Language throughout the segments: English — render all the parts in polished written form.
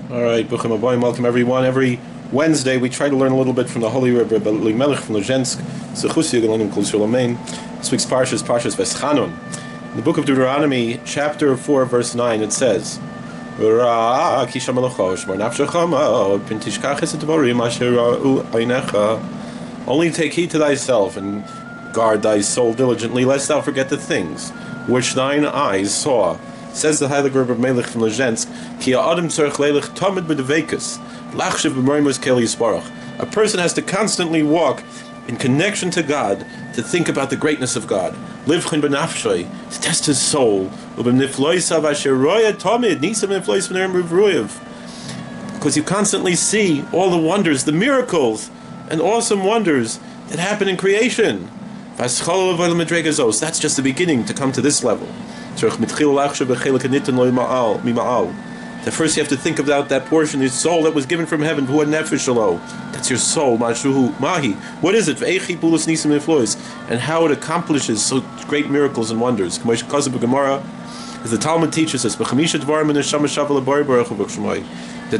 All right, Buchim Abayim, welcome everyone. Every Wednesday we try to learn a little bit from the Holy Rebbe, Elimelech from Lezhensk, Zechusi Yagalanim Kol Shulamein. This week's Parshas, Parshas Veeschanan. In the book of Deuteronomy, chapter 4, verse 9, it says, Only take heed to thyself and guard thy soul diligently, lest thou forget the things which thine eyes saw. Says the Heilige Rebbe Melech from Lezhensk, a person has to constantly walk in connection to God, to think about the greatness of God. To test his soul. Because you constantly see all the wonders, the miracles, and awesome wonders that happen in creation. That's just the beginning to come to this level. That first you have to think about that portion of your soul that was given from heaven. That's your soul. What is it? And how it accomplishes so great miracles and wonders. As the Talmud teaches us, that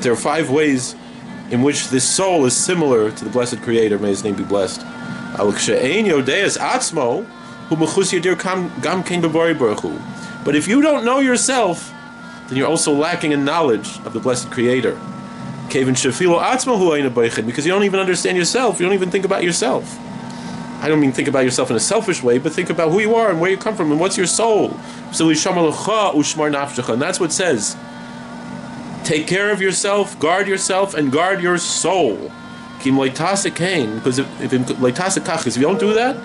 there are 5 ways in which this soul is similar to the blessed Creator. May His name be blessed. But if you don't know yourself, then you're also lacking in knowledge of the blessed Creator. Because you don't even understand yourself. You don't even think about yourself. I don't mean think about yourself in a selfish way, but think about who you are and where you come from and what's your soul. And that's what it says. Take care of yourself, and guard your soul. Because if you don't do that,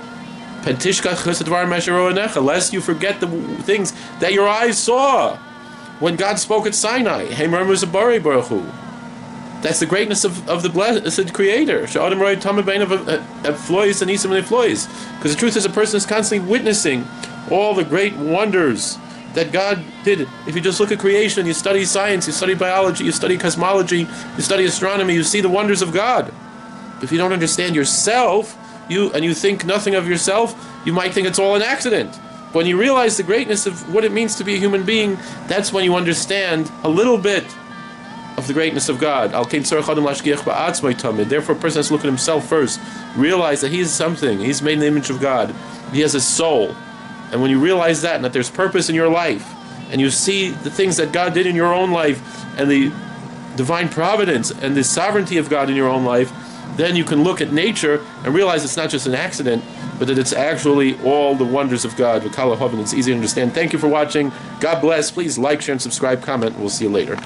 lest you forget the things that your eyes saw when God spoke at Sinai. That's the greatness of the blessed Creator. Because the truth is, a person is constantly witnessing all the great wonders that God did. If you just look at creation, you study science, you study biology, you study cosmology, you study astronomy, you see the wonders of God. If you don't understand yourself, you think nothing of yourself, you might think it's all an accident. But when you realize the greatness of what it means to be a human being, that's when you understand a little bit of the greatness of God. Therefore, a person has to look at himself first, realize that he is something, he's made in the image of God, he has a soul. And when you realize that, and that there's purpose in your life, and you see the things that God did in your own life, and the divine providence and the sovereignty of God in your own life, then you can look at nature and realize it's not just an accident, but that it's actually all the wonders of God. It's easy to understand. Thank you for watching. God bless. Please like, share, and subscribe, comment. We'll see you later.